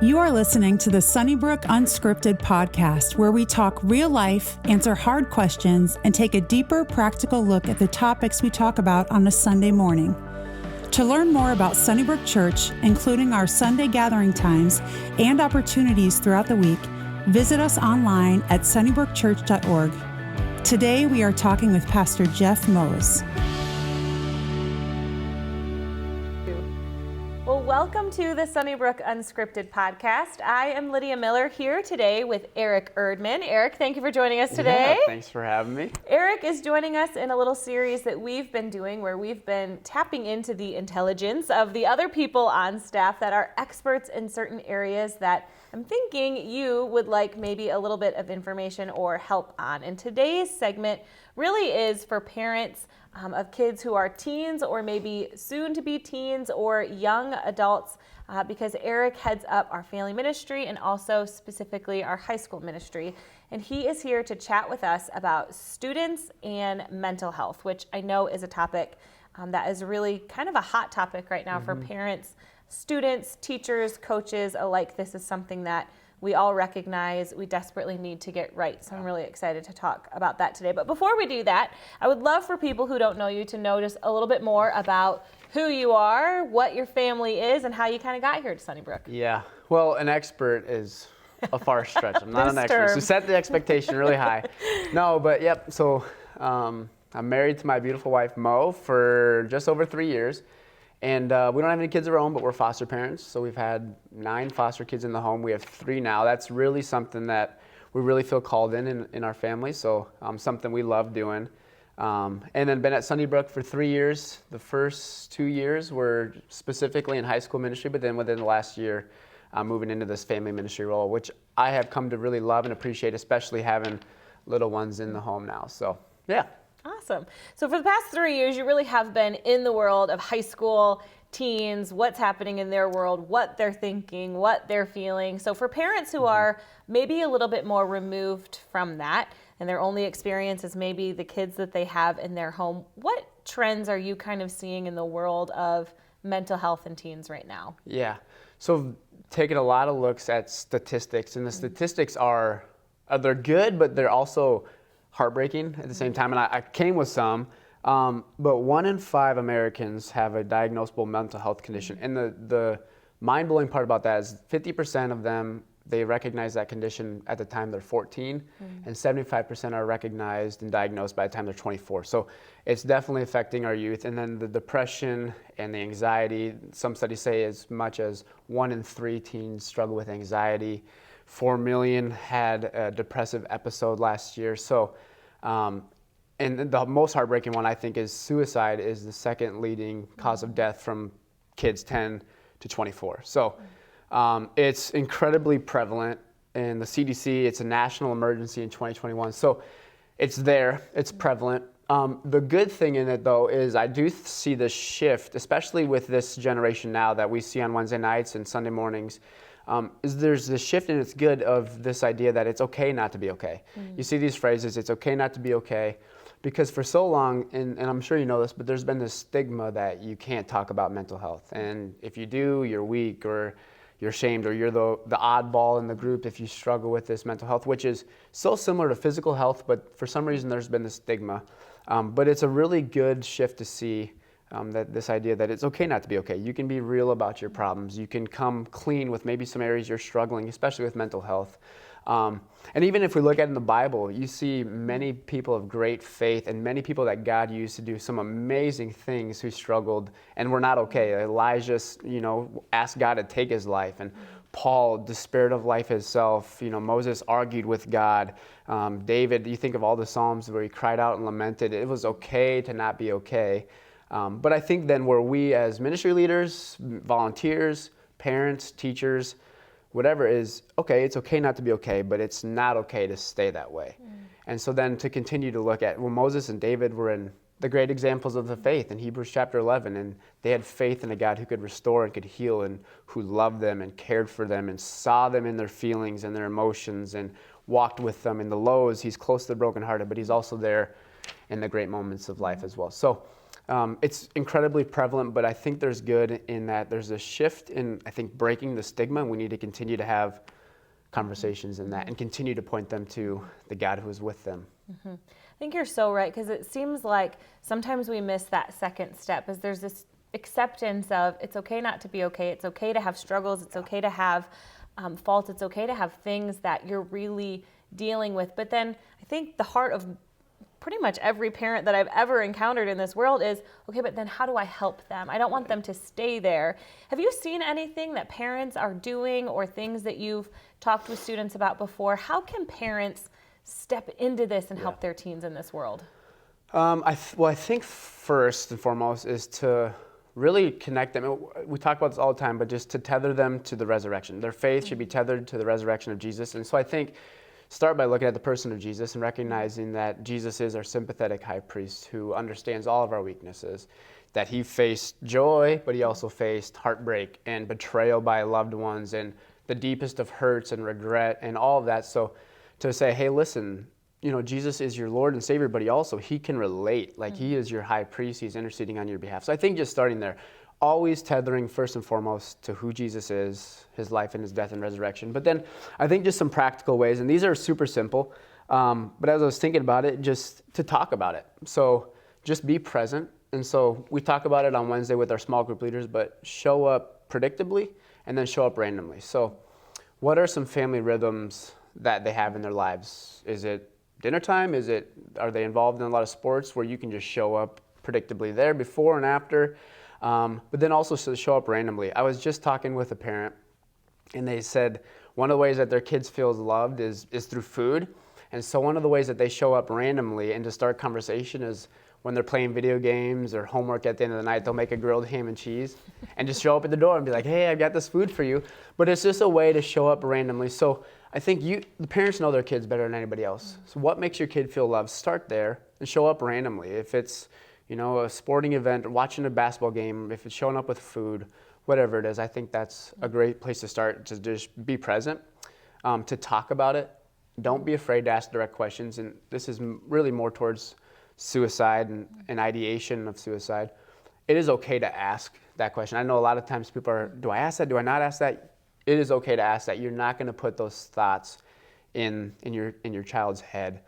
You are listening to the Sunnybrook Unscripted podcast, where we talk real life, answer hard questions, and take a deeper, practical look at the topics we talk about on a Sunday morning. To learn more about Sunnybrook Church, including our Sunday gathering times and opportunities throughout the week, visit us online at sunnybrookchurch.org. Today, we are talking with Pastor Jeff Mose. Well, welcome to the Sunnybrook Unscripted podcast. I am Lydia Miller here today with Erich Erdman. Erich, thank you for joining us today. Yeah, thanks for having me. Erich is joining us in a little series that we've been doing where we've been tapping into the intelligence of the other people on staff that are experts in certain areas that I'm thinking you would like maybe a little bit of information or help on. And today's segment really is for parents of kids who are teens or maybe soon to be teens or young adults, because Erich heads up our family ministry and also specifically our high school ministry. And he is here to chat with us about students and mental health, which I know is a topic that is really kind of a hot topic right now for parents, students, teachers, coaches alike. This is something that we all recognize we desperately need to get right. So I'm really excited to talk about that today. But before we do that, I would love for people who don't know you to know just a little bit more about who you are, what your family is, and how you kind of got here to Sunnybrook. Yeah, well, an expert is a far stretch. I'm not an expert, so set the expectation really high. No, but yep, so I'm married to my beautiful wife, Mo, for just over 3 years. And we don't have any kids of our own, but we're foster parents. So we've had 9 foster kids in the home. We have 3 now. That's really something that we really feel called in our family. So something we love doing. And then been at Sunnybrook for 3 years. The first 2 years were specifically in high school ministry, but then within the last year, moving into this family ministry role, which I have come to really love and appreciate, especially having little ones in the home now. So, yeah. Awesome. So for the past 3 years, you really have been in the world of high school teens, what's happening in their world, what they're thinking, what they're feeling. So for parents who are maybe a little bit more removed from that, and their only experience is maybe the kids that they have in their home, what trends are you kind of seeing in the world of mental health in teens right now? Yeah. So taking a lot of looks at statistics, and the statistics are they're good, but they're also heartbreaking at the same time, and I came with some, but 1 in 5 Americans have a diagnosable mental health condition, and the mind-blowing part about that is 50% of them, they recognize that condition at the time they're 14, and 75% are recognized and diagnosed by the time they're 24. So it's definitely affecting our youth. And then the depression and the anxiety, some studies say as much as 1 in 3 teens struggle with anxiety. 4 million had a depressive episode last year. So, and the most heartbreaking one, I think, is suicide is the second leading cause of death from kids 10 to 24. So it's incredibly prevalent. In the CDC, it's a national emergency in 2021. So it's there, it's prevalent. The good thing in it, though, is I do see the shift, especially with this generation now that we see on Wednesday nights and Sunday mornings, is there's this shift, and it's good, of this idea that it's okay not to be okay. You see these phrases, it's okay not to be okay, because for so long, and I'm sure you know this, but there's been this stigma that you can't talk about mental health. And if you do, you're weak, or you're shamed, or you're the oddball in the group if you struggle with this mental health, which is so similar to physical health, but for some reason there's been this stigma. But it's a really good shift to see. That this idea that it's okay not to be okay. You can be real about your problems. You can come clean with maybe some areas you're struggling, especially with mental health. And even if we look at in the Bible, you see many people of great faith and many people that God used to do some amazing things who struggled and were not okay. Elijah, asked God to take his life, and Paul despaired of life himself. Moses argued with God. David, you think of all the Psalms where he cried out and lamented. It was okay to not be okay. But I think then where we as ministry leaders, volunteers, parents, teachers, whatever is, okay, it's okay not to be okay, but it's not okay to stay that way. And so then to continue to look at, Moses and David were in the great examples of the faith in Hebrews chapter 11, and they had faith in a God who could restore and could heal and who loved them and cared for them and saw them in their feelings and their emotions and walked with them in the lows. He's close to the brokenhearted, but he's also there in the great moments of life as well. So It's incredibly prevalent, but I think there's good in that there's a shift in, I think, breaking the stigma, and we need to continue to have conversations in that and continue to point them to the God who is with them. I think you're so right, because it seems like sometimes we miss that second step, is there's this acceptance of it's okay not to be okay, it's okay to have struggles, it's okay to have faults, it's okay to have things that you're really dealing with. But then I think the heart of pretty much every parent that I've ever encountered in this world is, okay, but then how do I help them? I don't want them to stay there. Have you seen anything that parents are doing or things that you've talked with students about before? How can parents step into this and help their teens in this world? I think first and foremost is to really connect them. We talk about this all the time, but just to tether them to the resurrection. Their faith should be tethered to the resurrection of Jesus. And so I think start by looking at the person of Jesus and recognizing that Jesus is our sympathetic high priest who understands all of our weaknesses, that he faced joy, but he also faced heartbreak and betrayal by loved ones and the deepest of hurts and regret and all of that. So to say, hey, listen, Jesus is your Lord and Savior, but he can relate. Like he is your high priest. He's interceding on your behalf. So I think just starting there, always tethering first and foremost to who Jesus is, his life and his death and resurrection. But then I think just some practical ways, and these are super simple, but as I was thinking about it, just to talk about it. So just be present. And so we talk about it on Wednesday with our small group leaders, but show up predictably and then show up randomly. So what are some family rhythms that they have in their lives? Is it dinner time? Are they involved in a lot of sports where you can just show up predictably there before and after? But then also to show up randomly. I was just talking with a parent, and they said one of the ways that their kids feel loved is through food. And so one of the ways that they show up randomly and to start conversation is when they're playing video games or homework at the end of the night, they'll make a grilled ham and cheese and just show up at the door and be like, hey, I've got this food for you. But it's just a way to show up randomly. So I think the parents know their kids better than anybody else. So what makes your kid feel loved? Start there and show up randomly. If it's a sporting event or watching a basketball game, if it's showing up with food, whatever it is, I think that's a great place to start, to just be present, to talk about it. Don't be afraid to ask direct questions. And this is really more towards suicide and ideation of suicide. It is okay to ask that question. I know a lot of times people are, do I ask that? Do I not ask that? It is okay to ask that. You're not going to put those thoughts in your child's head.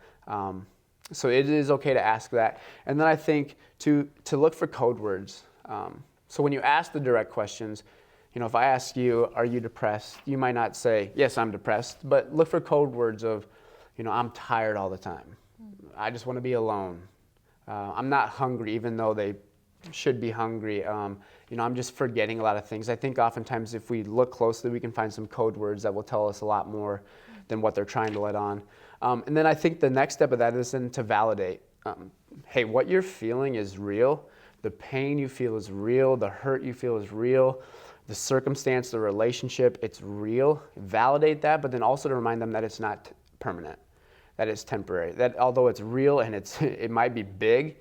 So it is okay to ask that. And then I think to look for code words. So when you ask the direct questions, if I ask you, are you depressed? You might not say, yes, I'm depressed, but look for code words of, I'm tired all the time. I just want to be alone. I'm not hungry, even though they should be hungry. I'm just forgetting a lot of things. I think oftentimes if we look closely, we can find some code words that will tell us a lot more than what they're trying to let on. And then I think the next step of that is then to validate. Hey, what you're feeling is real. The pain you feel is real. The hurt you feel is real. The circumstance, the relationship, it's real. Validate that, but then also to remind them that it's not permanent, that it's temporary. That although it's real and it might be big,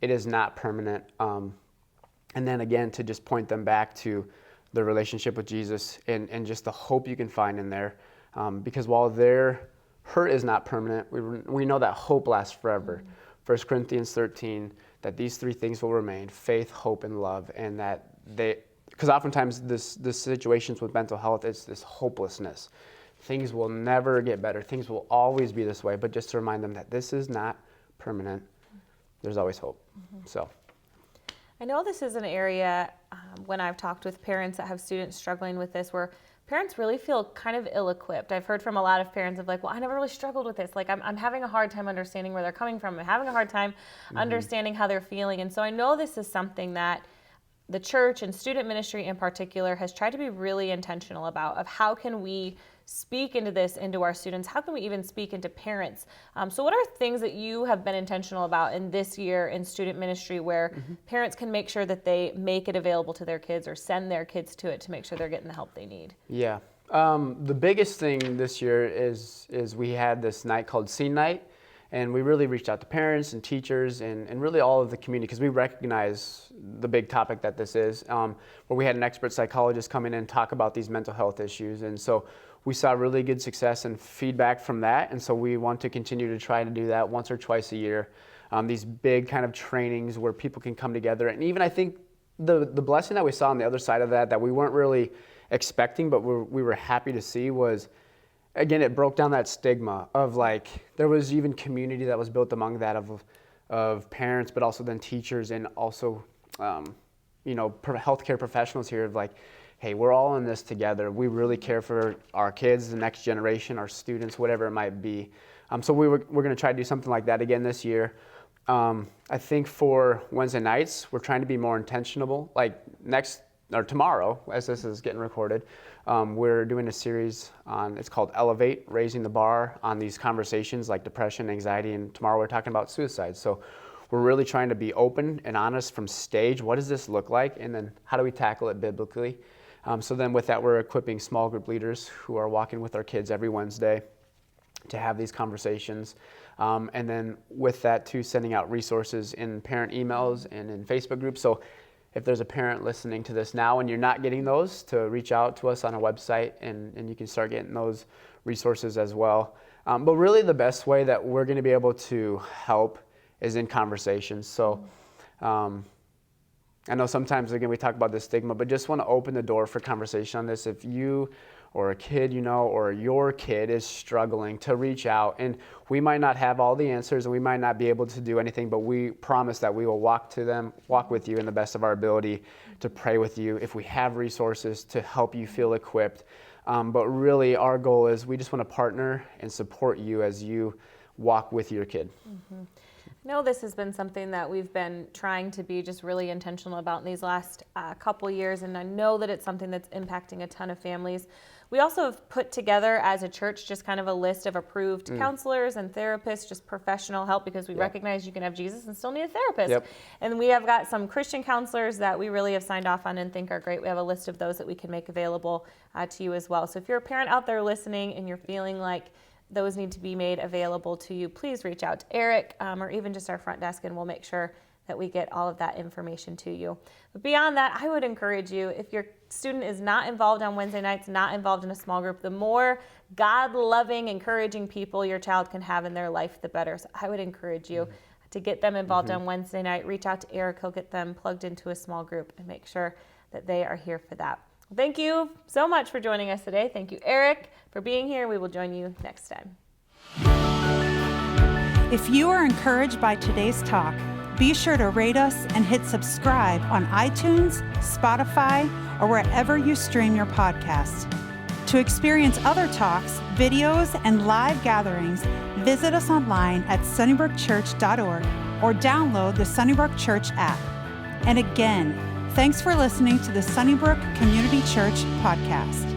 it is not permanent. And then again, to just point them back to the relationship with Jesus and just the hope you can find in there. Because while their hurt is not permanent, we know that hope lasts forever. 1 Corinthians 13, that these three things will remain: faith, hope, and love. And that because oftentimes this situations with mental health, it's this hopelessness. Things will never get better. Things will always be this way. But just to remind them that this is not permanent. There's always hope. So, I know this is an area when I've talked with parents that have students struggling with this, where parents really feel kind of ill-equipped. I've heard from a lot of parents of like, well, I never really struggled with this. Like, I'm having a hard time understanding where they're coming from. I'm having a hard time understanding how they're feeling. And so I know this is something that the church and student ministry in particular has tried to be really intentional about, of how can we speak into this, into our students? How can we even speak into parents? So what are things that you have been intentional about in this year in student ministry where parents can make sure that they make it available to their kids or send their kids to it to make sure they're getting the help they need? Yeah. The biggest thing this year is we had this night called Scene Night, and we really reached out to parents and teachers and really all of the community, because we recognize the big topic that this is, where we had an expert psychologist come in and talk about these mental health issues. And so we saw really good success and feedback from that, and so we want to continue to try to do that once or twice a year. these big kind of trainings where people can come together. And even I think the blessing that we saw on the other side of that we weren't really expecting, but we were happy to see was, again, it broke down that stigma of like, there was even community that was built among that of parents, but also then teachers and also, healthcare professionals here of like, hey, we're all in this together. We really care for our kids, the next generation, our students, whatever it might be. So we're going to try to do something like that again this year. I think for Wednesday nights, we're trying to be more intentional. Like tomorrow, as this is getting recorded, we're doing a series it's called Elevate, Raising the Bar on these conversations like depression, anxiety, and tomorrow we're talking about suicide. So we're really trying to be open and honest from stage. What does this look like? And then how do we tackle it biblically? So then with that, we're equipping small group leaders who are walking with our kids every Wednesday to have these conversations. And then with that too, sending out resources in parent emails and in Facebook groups. So if there's a parent listening to this now and you're not getting those, to reach out to us on our website and you can start getting those resources as well. But really the best way that we're going to be able to help is in conversations. So I know sometimes, again, we talk about this stigma, but just want to open the door for conversation on this. If you or a kid, or your kid is struggling, to reach out. And we might not have all the answers and we might not be able to do anything, but we promise that we will walk with you in the best of our ability to pray with you if we have resources to help you feel equipped. But really our goal is we just want to partner and support you as you walk with your kid. Mm-hmm. I know this has been something that we've been trying to be just really intentional about in these last couple years, and I know that it's something that's impacting a ton of families. We also have put together as a church just kind of a list of approved counselors and therapists, just professional help, because we recognize you can have Jesus and still need a therapist. Yep. And we have got some Christian counselors that we really have signed off on and think are great. We have a list of those that we can make available to you as well. So if you're a parent out there listening and you're feeling like those need to be made available to you, please reach out to Erich or even just our front desk, and we'll make sure that we get all of that information to you. But beyond that, I would encourage you, if your student is not involved on Wednesday nights, not involved in a small group, the more God-loving, encouraging people your child can have in their life, the better. So I would encourage you to get them involved on Wednesday night. Reach out to Erich. He'll get them plugged into a small group and make sure that they are here for that. Thank you so much for joining us today. Thank you, Erich, for being here. We will join you next time. If you are encouraged by today's talk, be sure to rate us and hit subscribe on iTunes, Spotify, or wherever you stream your podcasts. To experience other talks, videos, and live gatherings, visit us online at sunnybrookchurch.org or download the Sunnybrook Church app. And again, thanks for listening to the Sunnybrook Community Church podcast.